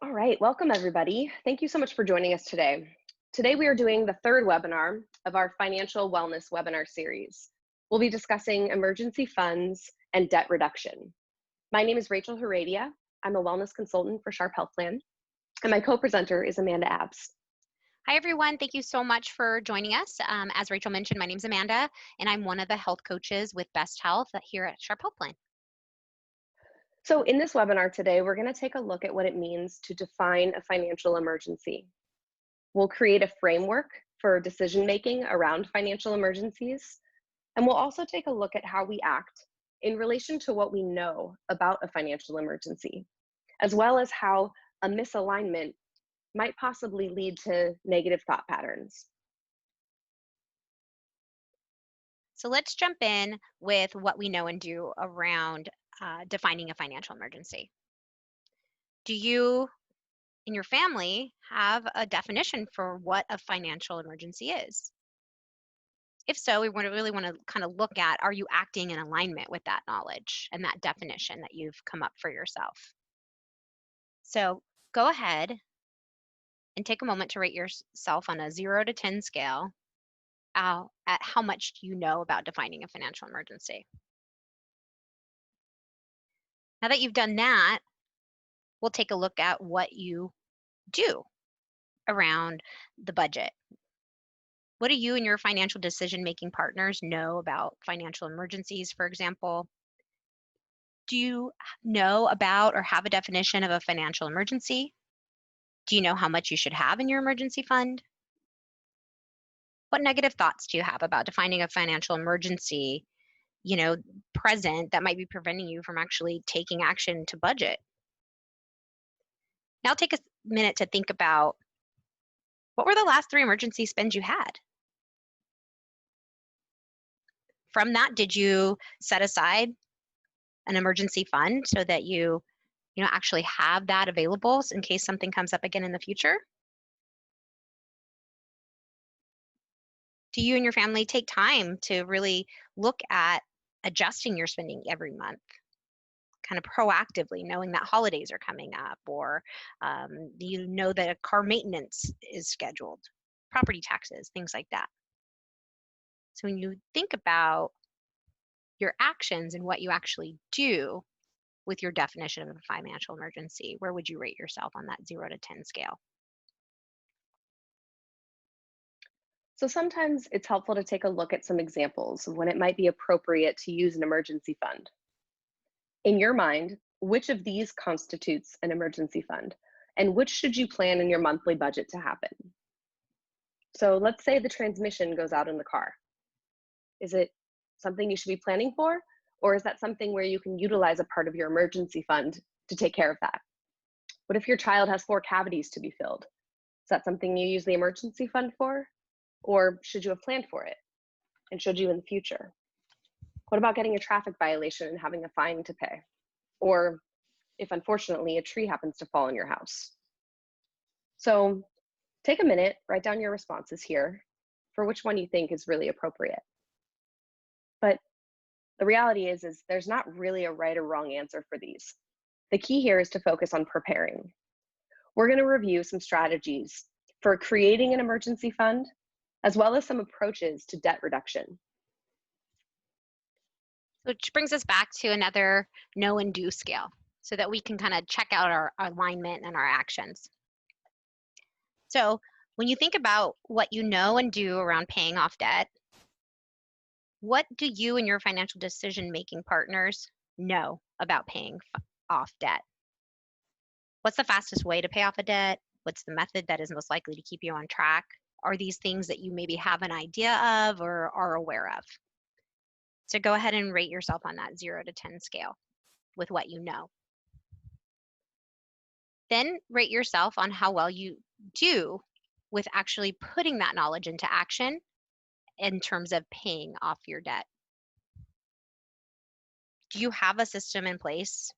All right, welcome everybody. Thank you so much for joining us today. Today we are doing the third webinar of our financial wellness webinar series. We'll be discussing emergency funds and debt reduction. My name is Rachel Heredia. I'm a wellness consultant for Sharp Health Plan, and my co-presenter is Amanda Abbs. Hi, everyone. Thank you so much for joining us. As Rachel mentioned, my name is Amanda, and I'm one of the health coaches with Best Health here at Sharp Health Plan. So in this webinar today, we're going to take a look at what it means to define a financial emergency. We'll create a framework for decision-making around financial emergencies, and we'll also take a look at how we act in relation to what we know about a financial emergency, as well as how a misalignment might possibly lead to negative thought patterns. So let's jump in with what we know and do around defining a financial emergency. Do you and your family have a definition for what a financial emergency is? If so, we really want to kind of look at, are you acting in alignment with that knowledge and that definition that you've come up for yourself? So go ahead and take a moment to rate yourself on a 0 to 10 scale at how much you know about defining a financial emergency. Now that you've done that, we'll take a look at what you do around the budget. What do you and your financial decision-making partners know about financial emergencies, for example? Do you know about or have a definition of a financial emergency? Do you know how much you should have in your emergency fund? What negative thoughts do you have about defining a financial emergency, present, that might be preventing you from actually taking action to budget? Now take a minute to think about, what were the last 3 emergency spends you had? From that, did you set aside an emergency fund so that you actually have that available in case something comes up again in the future? Do you and your family take time to really look at adjusting your spending every month, kind of proactively, knowing that holidays are coming up, or you know that a car maintenance is scheduled, property taxes, things like that? So when you think about your actions and what you actually do with your definition of a financial emergency, where would you rate yourself on that 0 to 10 scale? So sometimes it's helpful to take a look at some examples of when it might be appropriate to use an emergency fund. In your mind, which of these constitutes an emergency fund, and which should you plan in your monthly budget to happen? So let's say the transmission goes out in the car. Is it something you should be planning for, or is that something where you can utilize a part of your emergency fund to take care of that? What if your child has 4 cavities to be filled? Is that something you use the emergency fund for, or should you have planned for it? And should you in the future? What about getting a traffic violation and having a fine to pay? Or if unfortunately a tree happens to fall in your house? So take a minute, write down your responses here for which one you think is really appropriate. But the reality is there's not really a right or wrong answer for these. The key here is to focus on preparing. We're going to review some strategies for creating an emergency fund, as well as some approaches to debt reduction. Which brings us back to another know and do scale, so that we can kind of check out our alignment and our actions. So when you think about what you know and do around paying off debt, what do you and your financial decision-making partners know about paying off debt? What's the fastest way to pay off a debt? What's the method that is most likely to keep you on track? Are these things that you maybe have an idea of or are aware of? So go ahead and rate yourself on that 0 to 10 scale with what you know. Then rate yourself on how well you do with actually putting that knowledge into action in terms of paying off your debt. Do you have a system in place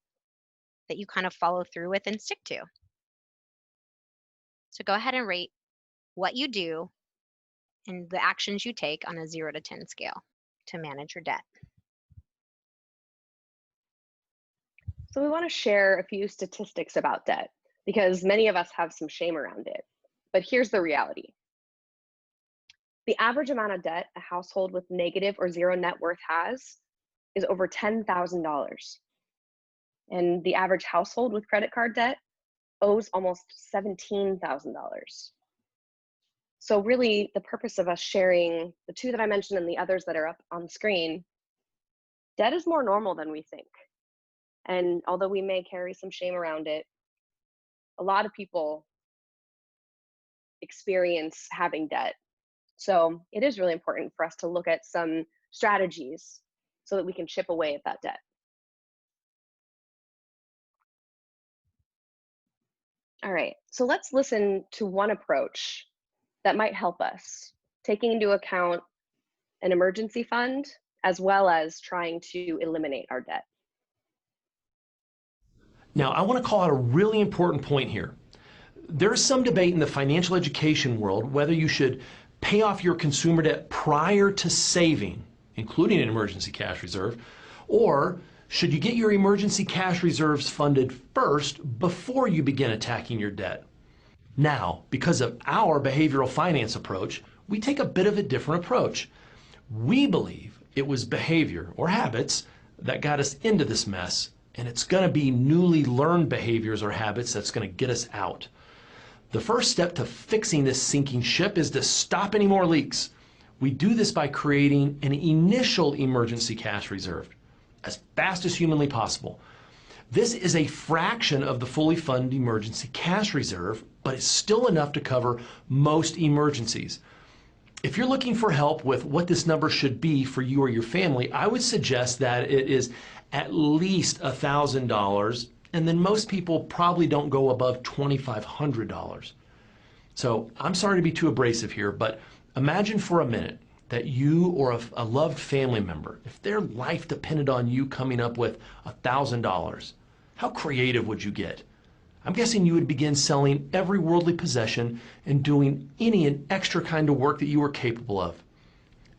that you kind of follow through with and stick to? So go ahead and rate what you do and the actions you take on a 0 to 10 scale to manage your debt. So we want to share a few statistics about debt because many of us have some shame around it. But here's the reality. The average amount of debt a household with negative or zero net worth has is over $10,000. And the average household with credit card debt owes almost $17,000. So really the purpose of us sharing the two that I mentioned and the others that are up on the screen, debt is more normal than we think. And although we may carry some shame around it, a lot of people experience having debt. So it is really important for us to look at some strategies so that we can chip away at that debt. All right, so let's listen to one approach that might help us, taking into account an emergency fund as well as trying to eliminate our debt. Now, I want to call out a really important point here. There is some debate in the financial education world whether you should pay off your consumer debt prior to saving, including an emergency cash reserve, or should you get your emergency cash reserves funded first before you begin attacking your debt? Now, because of our behavioral finance approach, we take a bit of a different approach. We believe it was behavior or habits that got us into this mess, and it's going to be newly learned behaviors or habits that's going to get us out. The first step to fixing this sinking ship is to stop any more leaks. We do this by creating an initial emergency cash reserve as fast as humanly possible. This is a fraction of the fully funded emergency cash reserve, but it's still enough to cover most emergencies. If you're looking for help with what this number should be for you or your family, I would suggest that it is at least $1,000, and then most people probably don't go above $2,500. So I'm sorry to be too abrasive here, but imagine for a minute that you or a loved family member, if their life depended on you coming up with $1,000, how creative would you get? I'm guessing you would begin selling every worldly possession and doing any and extra kind of work that you were capable of.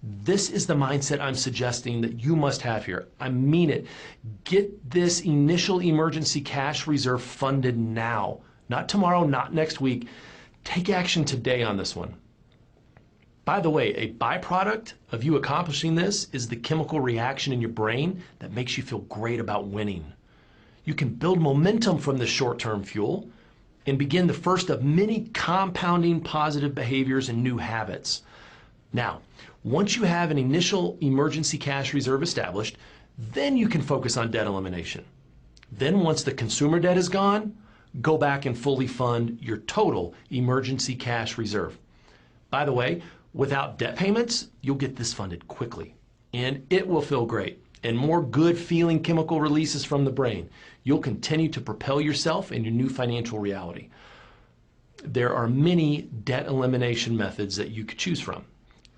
This is the mindset I'm suggesting that you must have here. I mean it. Get this initial emergency cash reserve funded now. Not tomorrow, not next week. Take action today on this one. By the way, a byproduct of you accomplishing this is the chemical reaction in your brain that makes you feel great about winning. You can build momentum from this short-term fuel and begin the first of many compounding positive behaviors and new habits. Now, once you have an initial emergency cash reserve established, then you can focus on debt elimination. Then once the consumer debt is gone, go back and fully fund your total emergency cash reserve. By the way, without debt payments, you'll get this funded quickly, and it will feel great. And more good feeling chemical releases from the brain. You'll continue to propel yourself in your new financial reality. There are many debt elimination methods that you could choose from.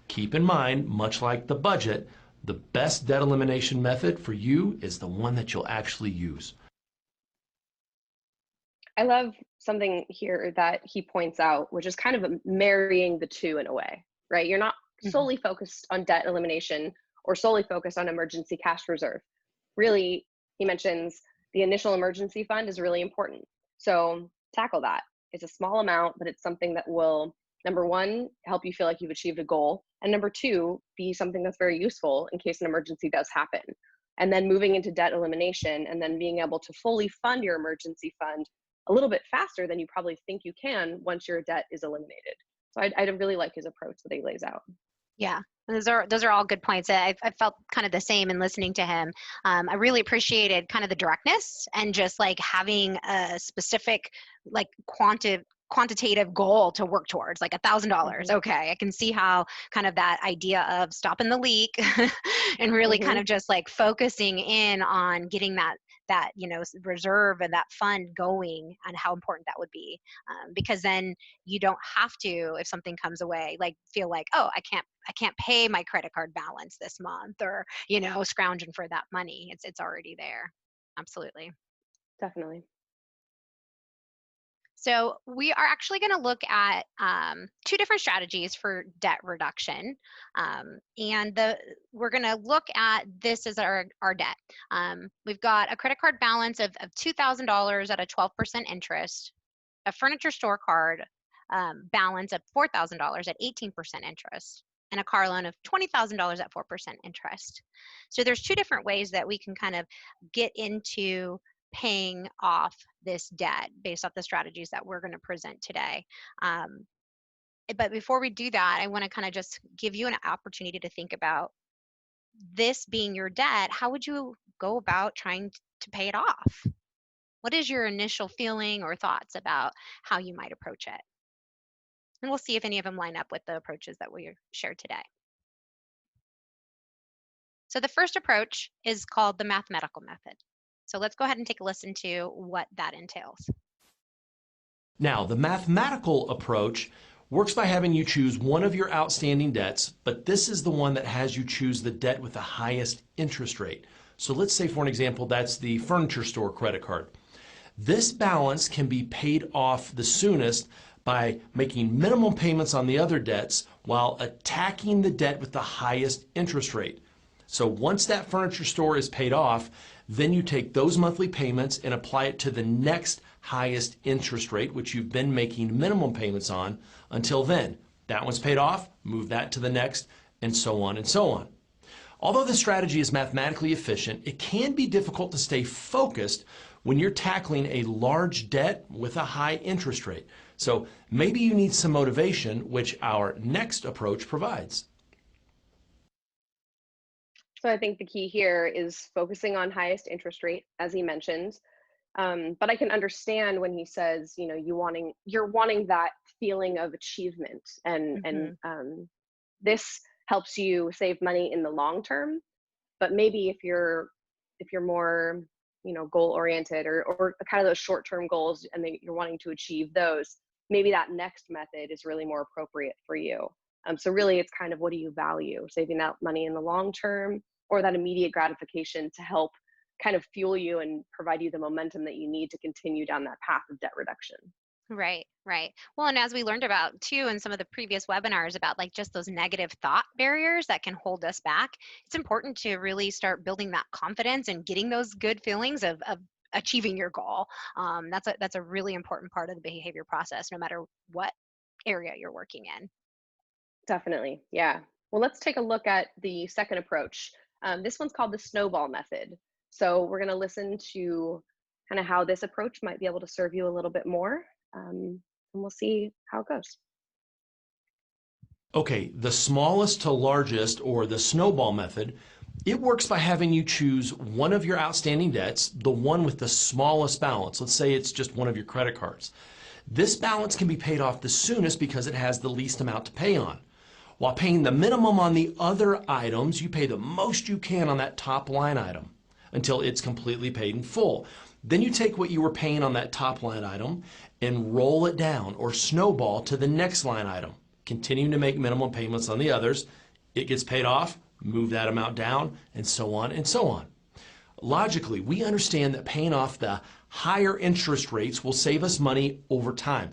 Keep in mind, much like the budget, the best debt elimination method for you is the one that you'll actually use. I love something here that he points out, which is kind of marrying the two in a way, right? You're not solely focused on debt elimination or solely focused on emergency cash reserve. Really, he mentions the initial emergency fund is really important. So tackle that. It's a small amount, but it's something that will, number one, help you feel like you've achieved a goal. And number two, be something that's very useful in case an emergency does happen. And then moving into debt elimination and then being able to fully fund your emergency fund a little bit faster than you probably think you can once your debt is eliminated. So I really like his approach that he lays out. Yeah, those are all good points. I felt kind of the same in listening to him. I really appreciated kind of the directness and just like having a specific like quantitative goal to work towards, like $1,000. Okay, I can see how kind of that idea of stopping the leak and really kind of just like focusing in on getting that reserve and that fund going and how important that would be, because then you don't have to, if something comes away, like feel like, oh, I can't pay my credit card balance this month, or scrounging for that money. It's already there. Absolutely. Definitely. So we are actually going to look at two different strategies for debt reduction. We're going to look at this as our debt. We've got a credit card balance of $2,000 at a 12% interest. a furniture store card balance of $4,000 at 18% interest, and a car loan of $20,000 at 4% interest. So there's two different ways that we can kind of get into paying off this debt based off the strategies that we're going to present today. But before we do that, I want to kind of just give you an opportunity to think about this being your debt. How would you go about trying to pay it off? What is your initial feeling or thoughts about how you might approach it? And we'll see if any of them line up with the approaches that we shared today. So the first approach is called the mathematical method. So let's go ahead and take a listen to what that entails. Now, the mathematical approach works by having you choose one of your outstanding debts, but this is the one that has you choose the debt with the highest interest rate. So let's say, for an example, that's the furniture store credit card. This balance can be paid off the soonest by making minimum payments on the other debts while attacking the debt with the highest interest rate. So once that furniture store is paid off, then you take those monthly payments and apply it to the next highest interest rate, which you've been making minimum payments on until then. That one's paid off, move that to the next, and so on and so on. Although the strategy is mathematically efficient, it can be difficult to stay focused when you're tackling a large debt with a high interest rate. So maybe you need some motivation, which our next approach provides. So I think the key here is focusing on highest interest rate, as he mentioned. But I can understand when he says, you know, you're wanting that feeling of achievement, and this helps you save money in the long term. But maybe if you're more, you know, goal oriented, or kind of those short term goals, and you're wanting to achieve those, maybe that next method is really more appropriate for you. So really, it's kind of, what do you value? Saving that money in the long term, or that immediate gratification to help kind of fuel you and provide you the momentum that you need to continue down that path of debt reduction. Right, right. Well, and as we learned about too in some of the previous webinars about like just those negative thought barriers that can hold us back, it's important to really start building that confidence and getting those good feelings of achieving your goal. That's a really important part of the behavior process, no matter what area you're working in. Definitely, yeah. Well, let's take a look at the second approach. This one's called the Snowball method. So we're going to listen to kind of how this approach might be able to serve you a little bit more, and we'll see how it goes. Okay, the smallest to largest, or the snowball method, it works by having you choose one of your outstanding debts, the one with the smallest balance. Let's say it's just one of your credit cards. This balance can be paid off the soonest because it has the least amount to pay on. While paying the minimum on the other items, you pay the most you can on that top line item until it's completely paid in full. Then you take what you were paying on that top line item and roll it down, or snowball, to the next line item, continuing to make minimum payments on the others. It gets paid off, move that amount down, and so on and so on. Logically, we understand that paying off the higher interest rates will save us money over time.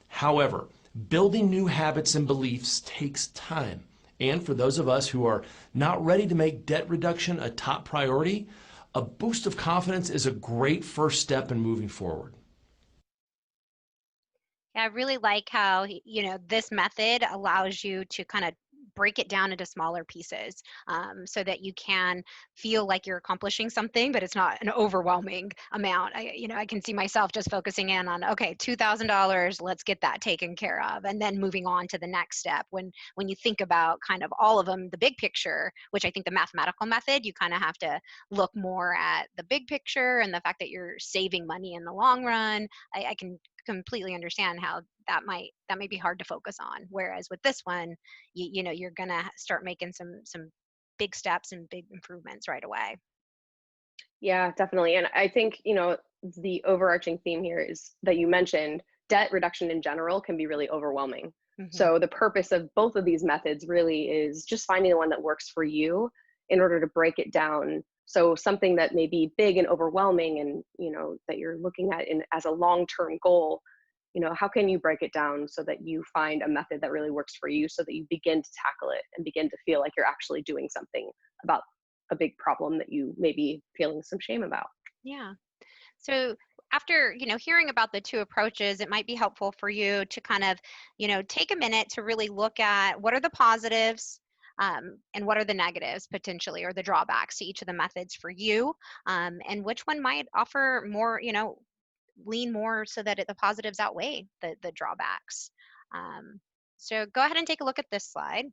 However, building new habits and beliefs takes time. And for those of us who are not ready to make debt reduction a top priority, a boost of confidence is a great first step in moving forward. Yeah, I really like how, this method allows you to kind of break it down into smaller pieces, so that you can feel like you're accomplishing something, but it's not an overwhelming amount. I can see myself just focusing in on, okay, $2,000, let's get that taken care of, and then moving on to the next step. When you think about kind of all of them, the big picture, which I think the mathematical method, you kind of have to look more at the big picture and the fact that you're saving money in the long run. I can completely understand how that might be hard to focus on. Whereas with this one, you're gonna start making some big steps and big improvements right away. Yeah, definitely. And I think, the overarching theme here is that you mentioned debt reduction in general can be really overwhelming. Mm-hmm. So the purpose of both of these methods really is just finding the one that works for you in order to break it down. So something that may be big and overwhelming, and, that you're looking at as a long-term goal, how can you break it down so that you find a method that really works for you, so that you begin to tackle it and begin to feel like you're actually doing something about a big problem that you may be feeling some shame about. Yeah. So after, hearing about the two approaches, it might be helpful for you to kind of, take a minute to really look at what are the positives, and what are the negatives potentially, or the drawbacks to each of the methods for you, and which one might offer more, lean more so that the positives outweigh the drawbacks. So go ahead and take a look at this slide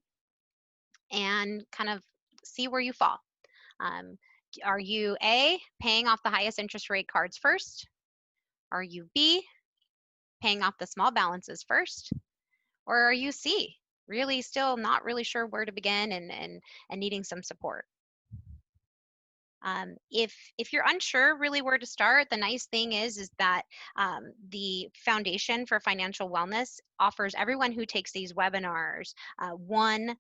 and kind of see where you fall. Are you A, paying off the highest interest rate cards first? Are you B, paying off the small balances first? Or are you C, really still not really sure where to begin and needing some support? If you're unsure really where to start, the nice thing is that the Foundation for Financial Wellness offers everyone who takes these webinars one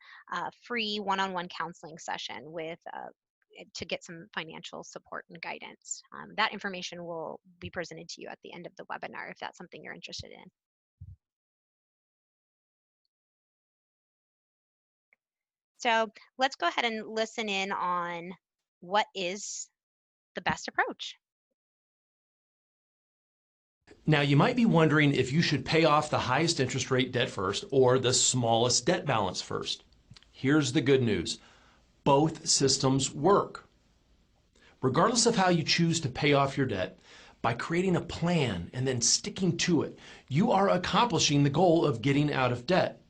free one-on-one counseling session with to get some financial support and guidance. That information will be presented to you at the end of the webinar if that's something you're interested in. So let's go ahead and listen in on what is the best approach. Now, you might be wondering if you should pay off the highest interest rate debt first or the smallest debt balance first. Here's the good news. Both systems work. Regardless of how you choose to pay off your debt, by creating a plan and then sticking to it, you are accomplishing the goal of getting out of debt.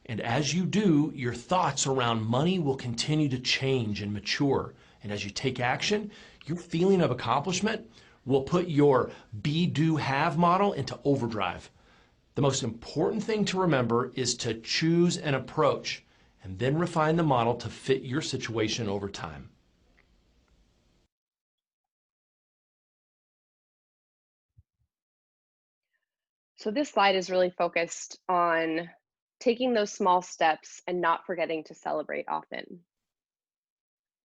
And as you do, your thoughts around money will continue to change and mature. And as you take action, your feeling of accomplishment will put your be, do, have model into overdrive. The most important thing to remember is to choose an approach and then refine the model to fit your situation over time. So this slide is really focused on taking those small steps and not forgetting to celebrate often.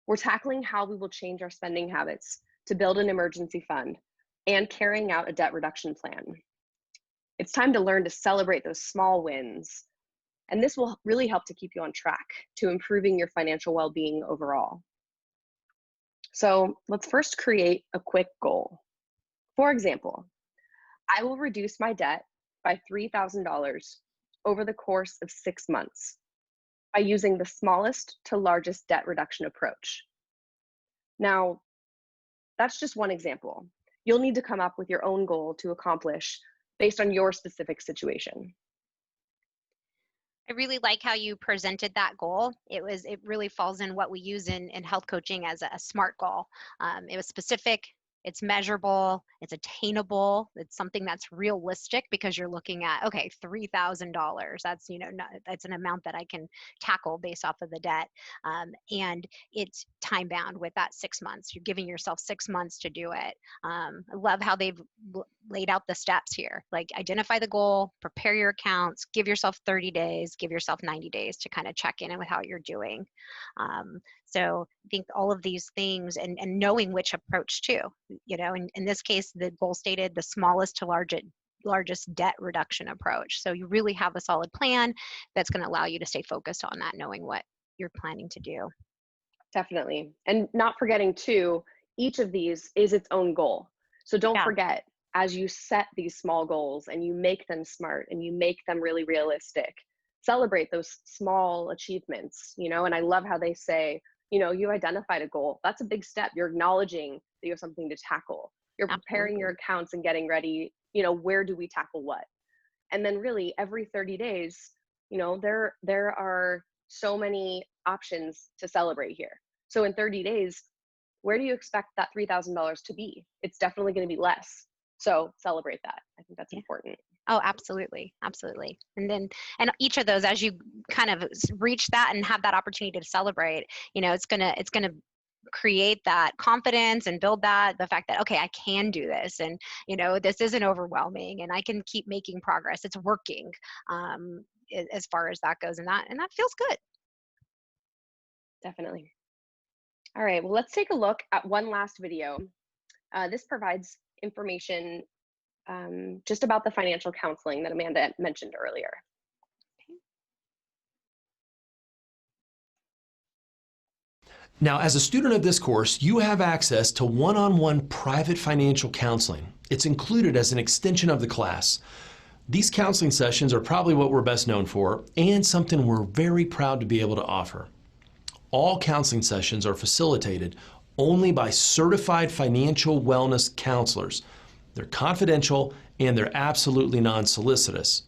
We're tackling how we will change our spending habits to build an emergency fund and carrying out a debt reduction plan. It's time to learn to celebrate those small wins, and this will really help to keep you on track to improving your financial well-being overall. So let's first create a quick goal. For example, I will reduce my debt by $3,000 over the course of 6 months by using the smallest to largest debt reduction approach. Now, that's just one example. You'll need to come up with your own goal to accomplish based on your specific situation. I really like how you presented that goal. It really falls in what we use in health coaching as a SMART goal. It was specific, it's measurable, it's attainable, it's something that's realistic because you're looking at, okay, $3,000. That's, that's an amount that I can tackle based off of the debt. And it's time bound with that 6 months. You're giving yourself 6 months to do it. I love how they've laid out the steps here, like identify the goal, prepare your accounts, give yourself 30 days, give yourself 90 days to kind of check in with how you're doing. So I think all of these things and knowing which approach too, in this case, the goal stated the smallest to largest debt reduction approach. So you really have a solid plan that's going to allow you to stay focused on that, knowing what you're planning to do. Definitely. And not forgetting too, each of these is its own goal. So don't forget, as you set these small goals and you make them SMART and you make them really realistic, celebrate those small achievements, and I love how they say, you identified a goal. That's a big step. You're acknowledging that you have something to tackle. You're preparing your accounts and getting ready, where do we tackle what? And then really every 30 days, there are so many options to celebrate here. So in 30 days, where do you expect that $3,000 to be? It's definitely going to be less. So celebrate that. I think that's important. Oh, absolutely. Absolutely. And each of those, as you kind of reach that and have that opportunity to celebrate, it's going to create that confidence and build the fact that, okay, I can do this. And, this isn't overwhelming and I can keep making progress. It's working as far as that goes. And that feels good. Definitely. All right. Well, let's take a look at one last video. This provides information just about the financial counseling that Amanda mentioned earlier. Now, as a student of this course, you have access to one-on-one private financial counseling. It's included as an extension of the class. These counseling sessions are probably what we're best known for and something we're very proud to be able to offer. All counseling sessions are facilitated only by certified financial wellness counselors. They're confidential and they're absolutely non-solicitous.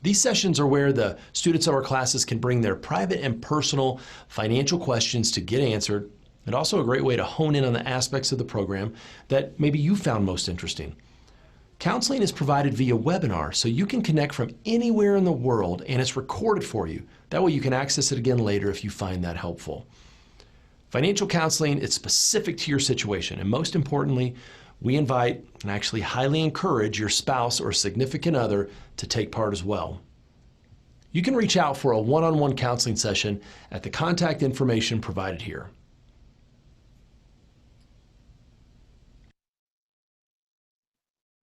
These sessions are where the students of our classes can bring their private and personal financial questions to get answered, and also a great way to hone in on the aspects of the program that maybe you found most interesting. Counseling is provided via webinar, so you can connect from anywhere in the world, and it's recorded for you. That way you can access it again later if you find that helpful. Financial counseling is specific to your situation, and most importantly, we invite and actually highly encourage your spouse or significant other to take part as well. You can reach out for a one-on-one counseling session at the contact information provided here.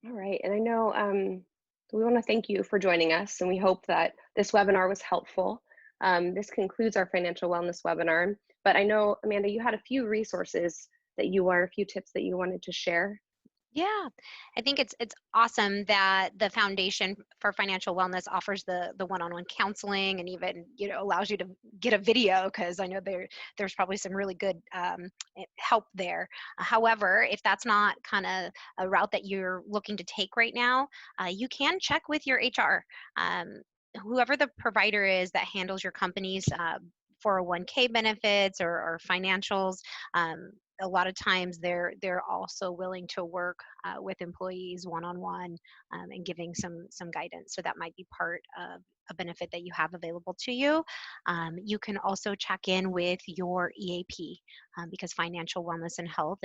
All right, and I know we want to thank you for joining us, and we hope that this webinar was helpful. This concludes our financial wellness webinar, but I know, Amanda, you had a few resources that a few tips that you wanted to share. Yeah, I think it's awesome that the Foundation for Financial Wellness offers the one-on-one counseling, and even allows you to get a video, because I know there's probably some really good help there. However, if that's not kind of a route that you're looking to take right now, you can check with your HR. Whoever the provider is that handles your company's 401k benefits or financials. A lot of times they're also willing to work with employees one-on-one, and giving some guidance. So that might be part of a benefit that you have available to you. You can also check in with your EAP, because financial wellness and health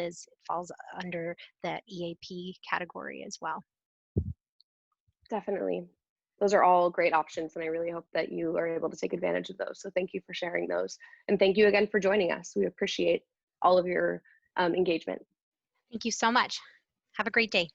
falls under the EAP category as well. Definitely. Those are all great options, and I really hope that you are able to take advantage of those. So thank you for sharing those. And thank you again for joining us. We appreciate all of your engagement. Thank you so much. Have a great day.